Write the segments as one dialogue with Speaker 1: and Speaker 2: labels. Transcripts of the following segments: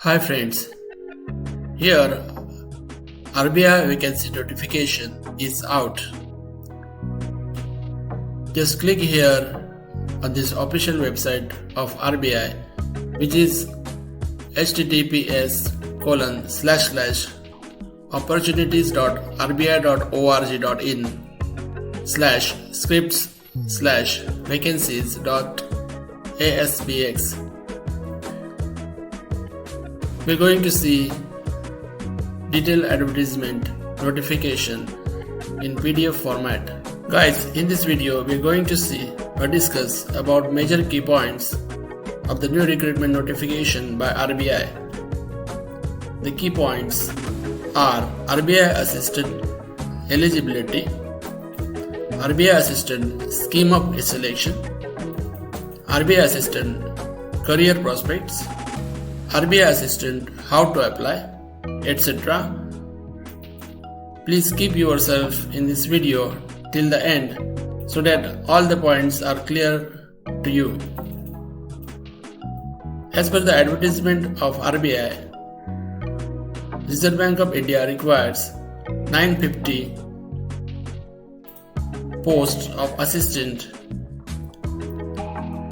Speaker 1: Hi friends, here RBI vacancy notification is out. Just click here on this official website of RBI, which is https://opportunities.rbi.org.in/scripts/vacancies.aspx. We're going to see detailed advertisement notification in PDF format. Guys, in this video we're going to see or discuss about major key points of the new recruitment notification by RBI. The key points are RBI assisted eligibility, RBI assisted scheme of selection, RBI assisted career prospects, RBI assistant how to apply, etc. Please keep yourself in this video till the end so that all the points are clear to you. As per the advertisement of RBI, Reserve Bank of India requires 950 posts of assistant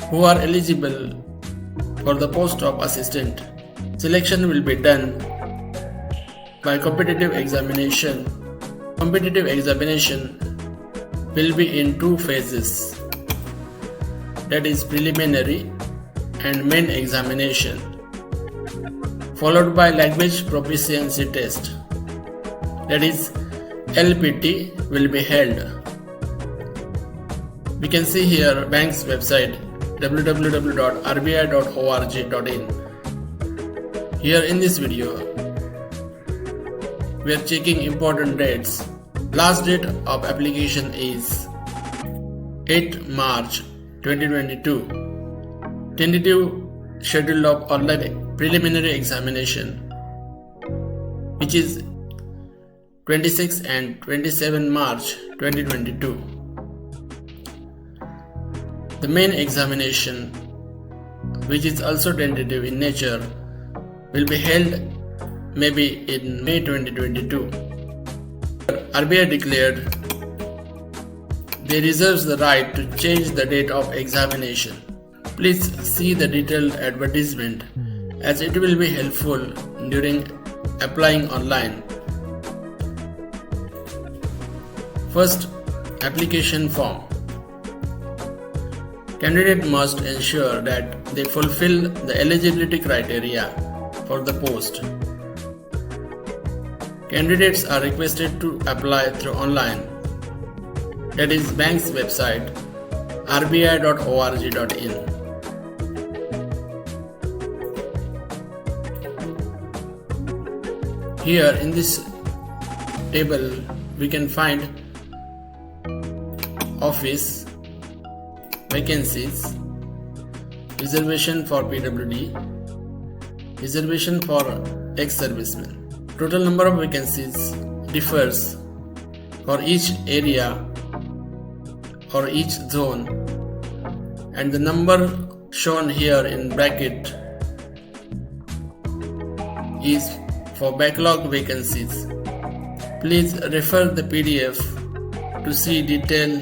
Speaker 1: who are eligible for the post of assistant. Selection will be done by competitive examination. Competitive examination will be in two phases, that is preliminary and main examination, followed by language proficiency test, that is LPT, will be held. We can see here bank's website www.rbi.org.in. Here in this video, we are checking important dates. Last date of application is 8 March 2022. Tentative schedule of online preliminary examination, which is 26 and 27 March 2022. The main examination, which is also tentative in nature, will be held maybe in May 2022. RBI declared they reserves the right to change the date of examination. Please see the detailed advertisement as it will be helpful during applying online. First, application form. Candidate must ensure that they fulfill the eligibility criteria for the post. Candidates are requested to apply through online, that is bank's website rbi.org.in. Here in this table we can find office, vacancies, reservation for PWD, reservation for ex-servicemen. Total number of vacancies differs for each area or each zone, and the number shown here in bracket is for backlog vacancies. Please refer the PDF to see detail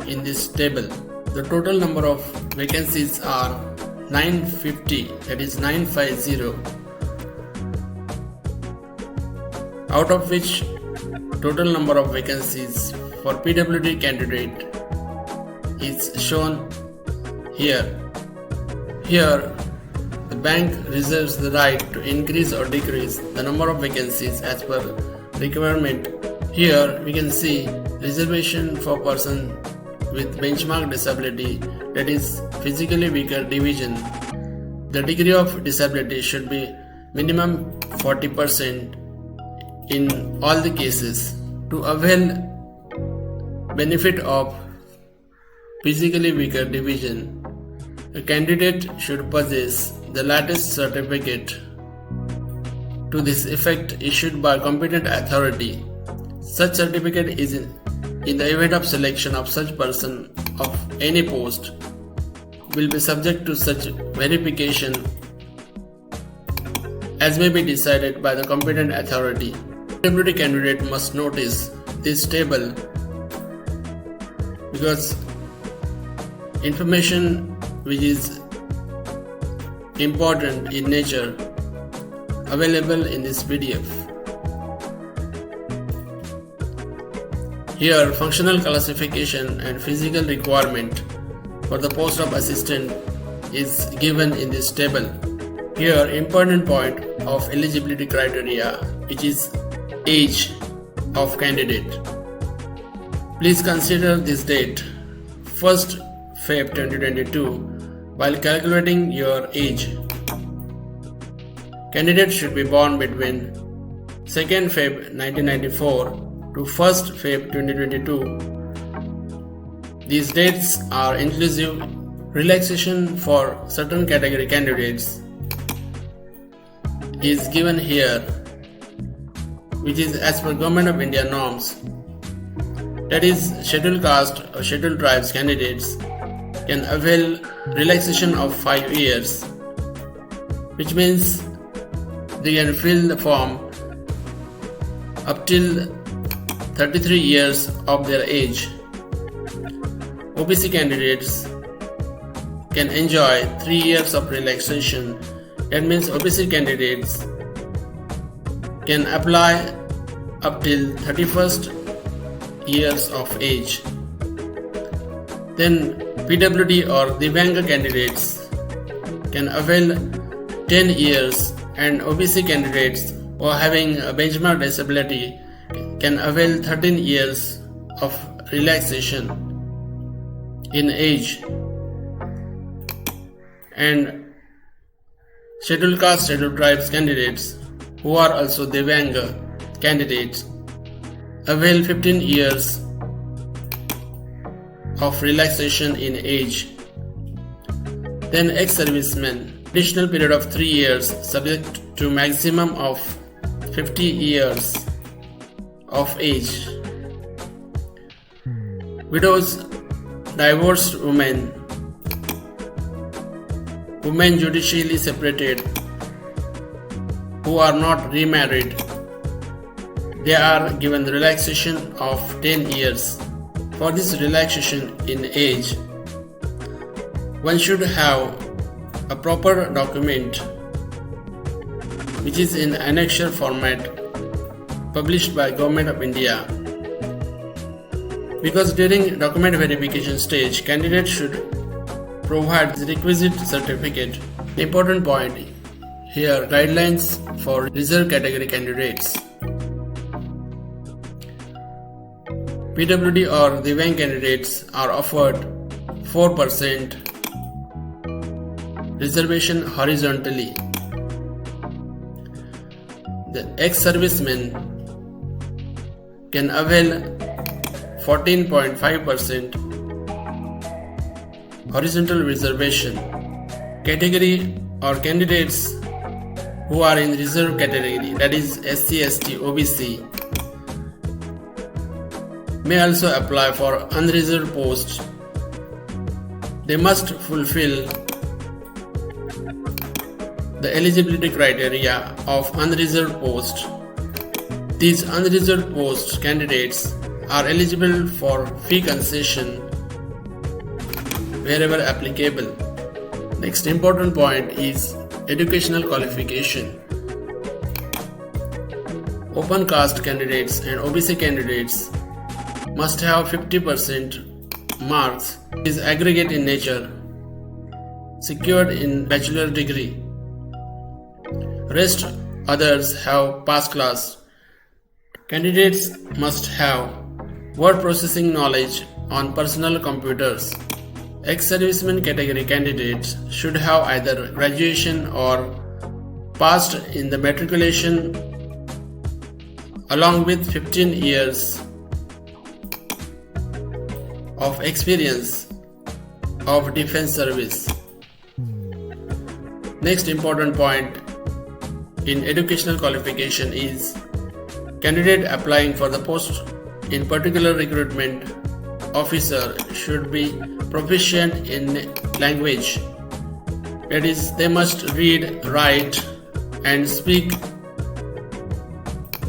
Speaker 1: in this table. The total number of vacancies are 950, that is 950, out of which total number of vacancies for PWD candidate is shown here. Here, the bank reserves the right to increase or decrease the number of vacancies as per requirement. Here we can see reservation for person with benchmark disability, that is physically weaker division. The degree of disability should be minimum 40% in all the cases. To avail benefit of physically weaker division, a candidate should possess the latest certificate to this effect issued by competent authority. Such certificate is in the event of selection of such person of any post will be subject to such verification as may be decided by the competent authority. PWD candidate must notice this table because information which is important in nature available in this PDF. Here, functional classification and physical requirement for the post of assistant is given in this table. Here, important point of eligibility criteria, which is age of candidate. Please consider this date, 1st Feb 2022, while calculating your age. Candidate should be born between 2nd Feb 1994 to 1st Feb 2022. These dates are inclusive. Relaxation for certain category candidates is given here, which is as per Government of India norms. That is, scheduled caste or scheduled tribes candidates can avail relaxation of 5 years, which means they can fill the form up till 33 years of their age. OBC candidates can enjoy 3 years of relaxation. That means OBC candidates can apply up till 31st years of age. Then PWD or Divyanga candidates can avail 10 years, and OBC candidates who are having a benchmark disability can avail 13 years of relaxation in age. And scheduled caste, scheduled tribes candidates who are also Divyanga candidates avail 15 years of relaxation in age. Then ex-servicemen, additional period of 3 years subject to maximum of 50 years of age. Widows, divorced women, women judicially separated who are not remarried, they are given relaxation of 10 years. For this relaxation in age, one should have a proper document which is in annexure format published by Government of India. Because during document verification stage, candidate should provide the requisite certificate. The important point here, guidelines for reserved category candidates. PWD or Divyang candidates are offered 4% reservation horizontally. The ex-servicemen can avail 14.5% horizontal reservation. Category or candidates who are in reserved category, that is SC, ST, OBC, may also apply for unreserved posts. They must fulfill the eligibility criteria of unreserved post. These unreserved post candidates are eligible for fee concession wherever applicable. Next important point is educational qualification. Open caste candidates and OBC candidates must have 50% marks is aggregate in nature, secured in bachelor degree. Rest others have pass class. Candidates must have word processing knowledge on personal computers. Ex-servicemen category candidates should have either graduation or passed in the matriculation along with 15 years of experience of defense service. Next important point in educational qualification is candidate applying for the post in particular recruitment officer should be proficient in language. That is, they must read, write and speak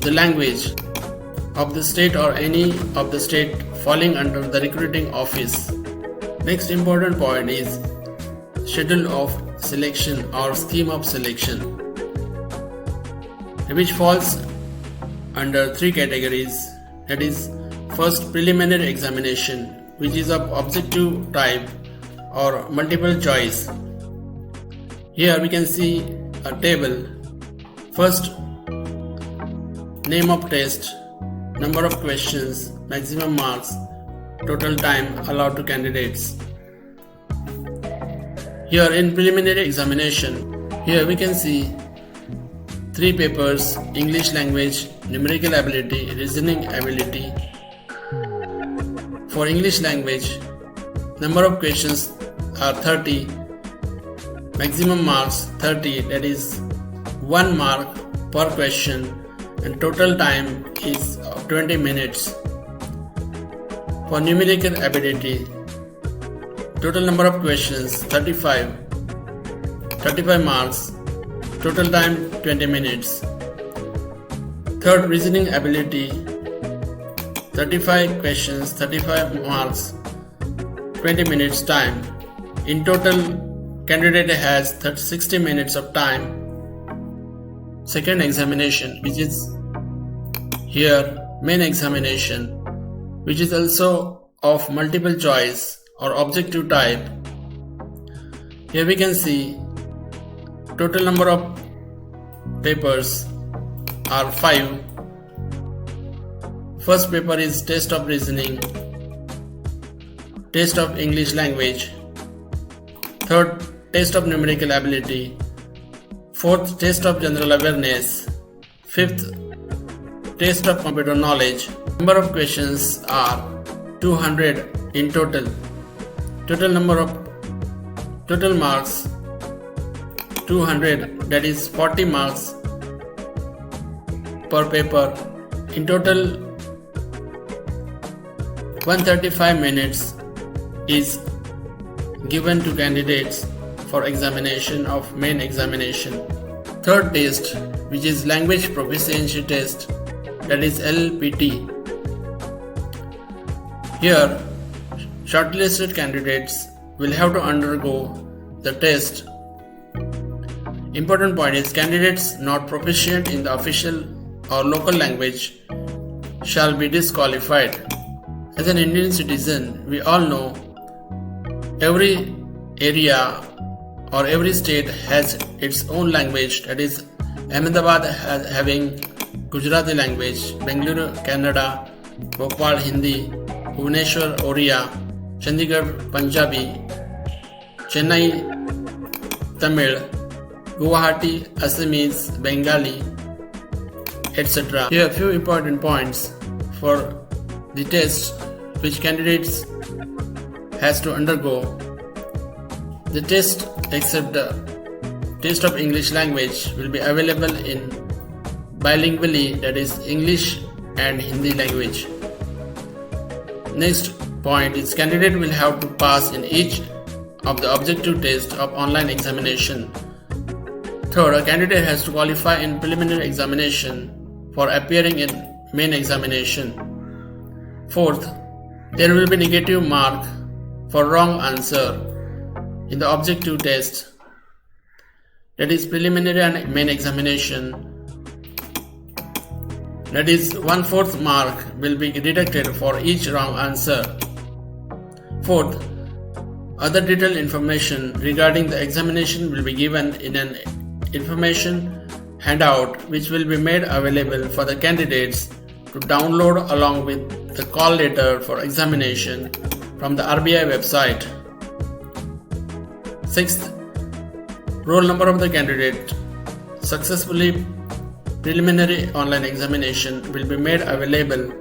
Speaker 1: the language of the state or any of the state falling under the recruiting office. Next important point is schedule of selection or scheme of selection, which falls under three categories. That is, first, preliminary examination, which is of objective type or multiple choice. Here we can see a table. First, name of test, number of questions, maximum marks, total time allowed to candidates. Here in preliminary examination, here we can see three papers: English language, numerical ability, reasoning ability. For English language, number of questions are 30, maximum marks 30, that is 1 mark per question, and total time is 20 minutes. For numerical ability, total number of questions 35 marks, total time 20 minutes. Third, reasoning ability, 35 questions, 35 marks, 20 minutes time. In total, candidate has 60 minutes of time. Second examination, which is here main examination, which is also of multiple choice or objective type. Here we can see total number of papers are 5. First paper is test of reasoning, test of English language. Third, test of numerical ability. Fourth, test of general awareness. Fifth, test of computer knowledge. Number of questions are 200 in total. Total marks 200, that is 40 marks per paper. In total, 135 minutes is given to candidates for examination of main examination. Third test, which is language proficiency test, that is LPT. Here, shortlisted candidates will have to undergo the test. Important point is, candidates not proficient in the official or local language shall be disqualified. As an Indian citizen, we all know every area or every state has its own language. That is, Ahmedabad having Gujarati language, Bengaluru Kannada, Bhopal Hindi, Bhubaneswar Oriya, Chandigarh Punjabi, Chennai Tamil, Guwahati Assamese, Bengali, etc. Here are a few important points for the test which candidates has to undergo. The test, except the test of English language, will be available in bilingually, that is English and Hindi language. Next point is, candidate will have to pass in each of the objective tests of online examination. Third, a candidate has to qualify in preliminary examination for appearing in main examination. Fourth, there will be negative mark for wrong answer in the objective test, that is preliminary and main examination. That is 1/4 mark will be deducted for each wrong answer. Fourth, other detailed information regarding the examination will be given in an information handout, which will be made available for the candidates to download along with the call letter for examination from the RBI website. Sixth, roll number of the candidate successfully preliminary online examination will be made available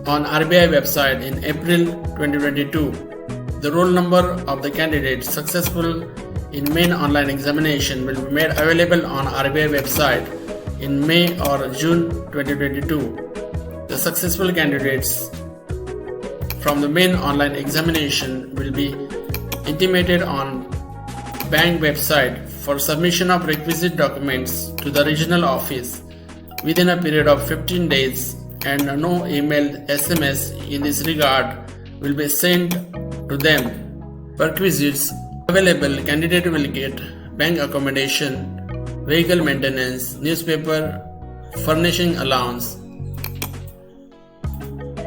Speaker 1: on RBI website in April 2022. The roll number of the candidate successful in main online examination will be made available on RBI website in May or June 2022. The successful candidates from the main online examination will be intimated on bank website for submission of requisite documents to the regional office within a period of 15 days, and no email, SMS in this regard will be sent to them. Perquisites available, candidate will get bank accommodation, vehicle maintenance, newspaper furnishing allowance.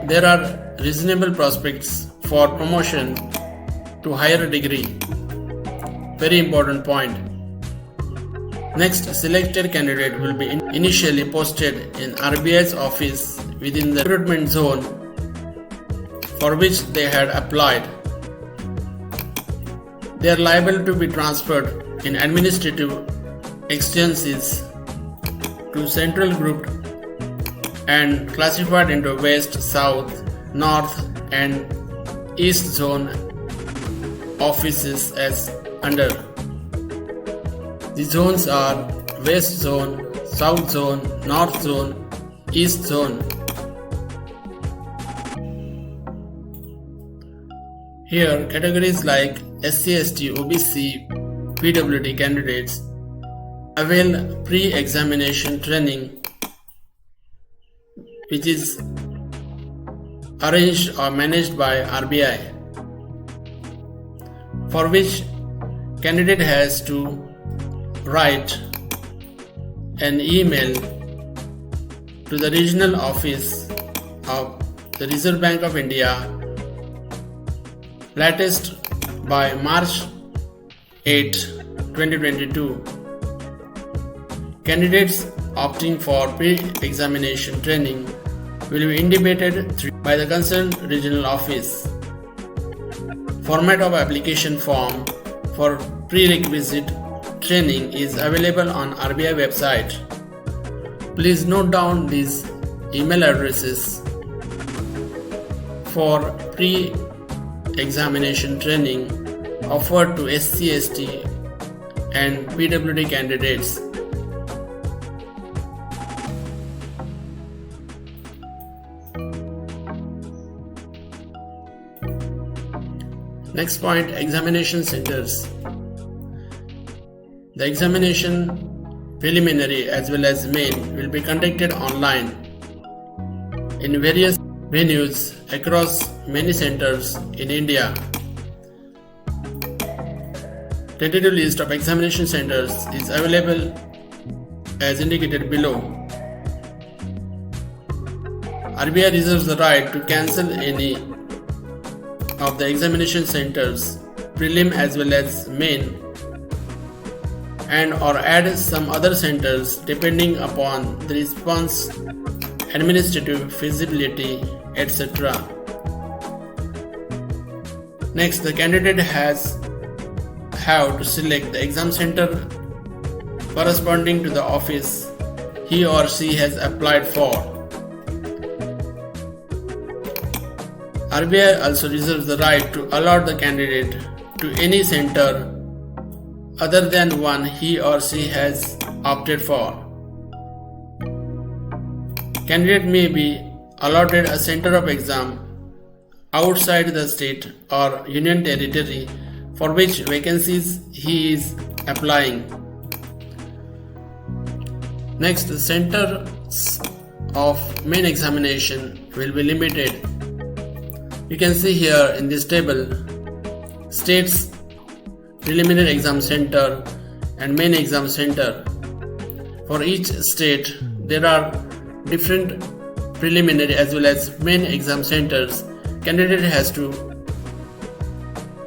Speaker 1: There are reasonable prospects for promotion to higher degree. Very important point. Next, selected candidate will be initially posted in RBI's office within the recruitment zone for which they had applied. They are liable to be transferred in administrative exigencies to central group and classified into West, South, North and East zone offices as under. The zones are West Zone, South Zone, North Zone, East Zone. Here, categories like SC, ST, OBC, PWD candidates avail pre-examination training which is arranged or managed by RBI, for which candidate has to write an email to the regional office of the Reserve Bank of India latest by March 8, 2022. Candidates opting for pre-examination training will be intimated by the concerned regional office. Format of application form for prerequisite training is available on RBI website. Please note down these email addresses for pre-examination training offered to SC, ST and PWD candidates. Next point, examination centers. The examination preliminary as well as main will be conducted online in various venues across many centers in India. Tentative list of examination centers is available as indicated below. RBI reserves the right to cancel any of the examination centers, prelim as well as main, and or add some other centers depending upon the response, administrative feasibility, etc. Next, the candidate have to select the exam center corresponding to the office he or she has applied for. RBI also reserves the right to allot the candidate to any center other than one he or she has opted for. Candidate may be allotted a center of exam outside the state or union territory for which vacancies he is applying. Next, the centers of main examination will be limited. You can see here in this table states preliminary exam center and main exam center. For each state there are different preliminary as well as main exam centers. Candidate has to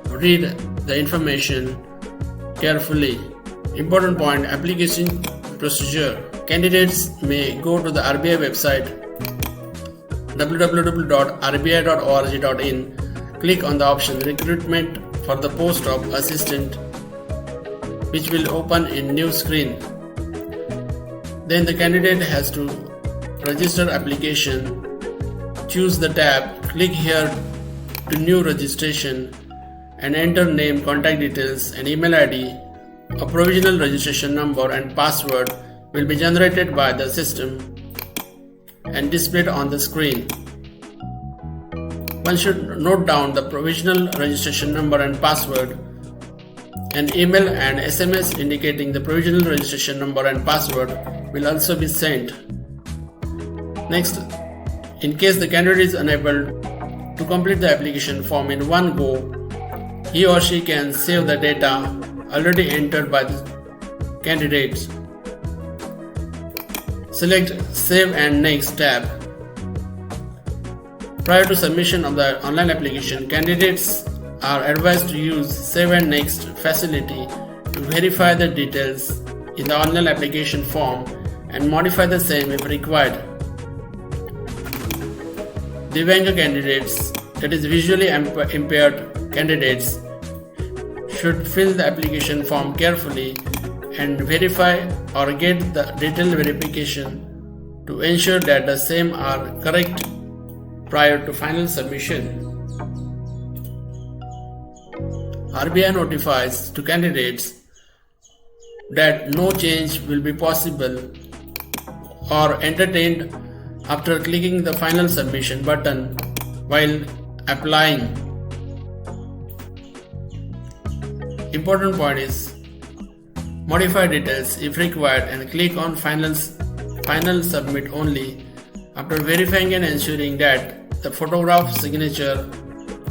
Speaker 1: read the information carefully. Important point, application procedure. Candidates may go to the RBI website www.rbi.org.in, click on the option Recruitment for the post of assistant, which will open in new screen. Then the candidate has to register application, choose the tab, click here to new registration and enter name, contact details and email ID. A provisional registration number and password will be generated by the system and displayed on the screen. One should note down the provisional registration number and password An email and SMS indicating the provisional registration number and password will also be sent. Next, in case the candidate is unable to complete the application form in one go, he or she can save the data already entered by the candidates. Select Save and Next tab. Prior to submission of the online application, candidates are advised to use Save and Next facility to verify the details in the online application form and modify the same if required. Divanga candidates, that is visually impaired candidates, should fill the application form carefully and verify or get the detailed verification to ensure that the same are correct prior to final submission. RBI notifies to candidates that no change will be possible or entertained after clicking the final submission button while applying. Important point is modify details if required and click on final submit only after verifying and ensuring that the photograph, signature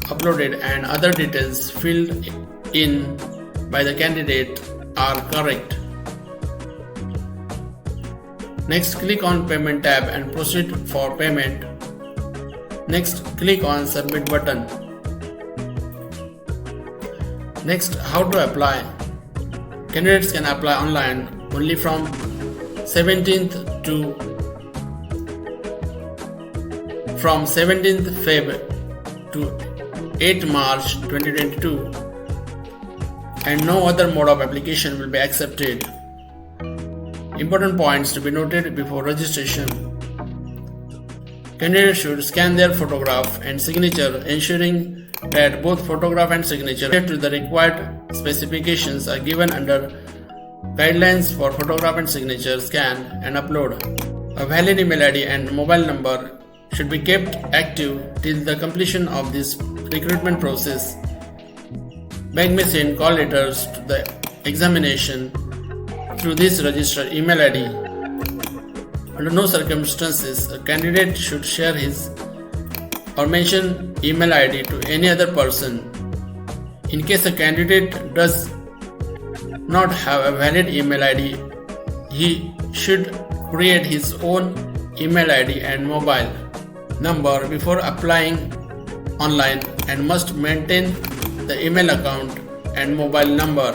Speaker 1: uploaded and other details filled in by the candidate are correct. Next, click on Payment tab and proceed for payment. Next, click on Submit button. Next, how to apply. Candidates can apply online only from 17th Feb to 8 March 2022, and no other mode of application will be accepted. Important points to be noted before registration. Candidates should scan their photograph and signature, ensuring that both photograph and signature to the required specifications are given under Guidelines for Photograph and Signature Scan and Upload. A valid email ID and mobile number should be kept active till the completion of this recruitment process. Bank may send call letters to the examination through this registered email ID. Under no circumstances, a candidate should share his or mention email ID to any other person. In case a candidate does not have a valid email ID, he should create his own email ID and mobile number before applying online and must maintain the email account and mobile number.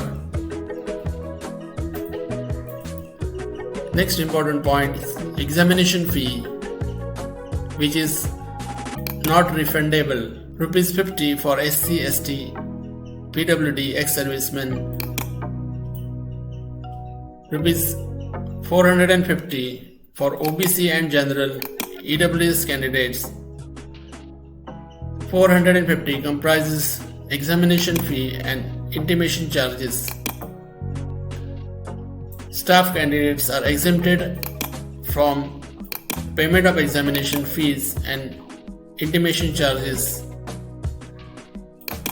Speaker 1: Next important point is examination fee, which is not refundable. Rupees 50 for SC, ST, PWD, ex-servicemen. Rupees 450 for OBC and general EWS candidates. 450 comprises examination fee and intimation charges. Staff candidates are exempted from payment of examination fees and intimation charges.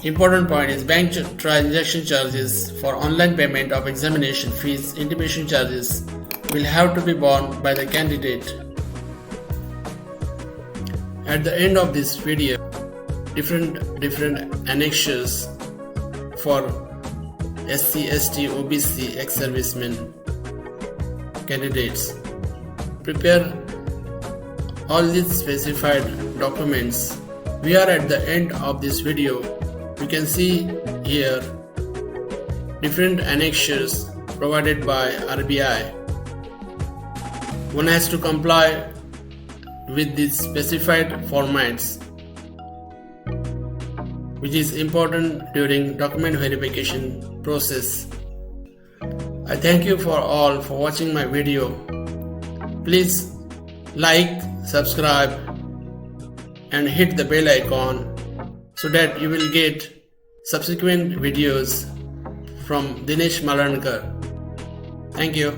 Speaker 1: Important point is bank transaction charges for online payment of examination fees, intimation charges will have to be borne by the candidate. At the end of this video, different annexures for SC, ST, OBC, ex-servicemen candidates. Prepare all these specified documents. We are at the end of this video. You can see here different annexures provided by RBI. One has to comply with these specified formats, which is important during document verification process. I thank you for all for watching my video. Please like, subscribe and hit the bell icon so that you will get subsequent videos from Dinesh Malandkar. Thank you.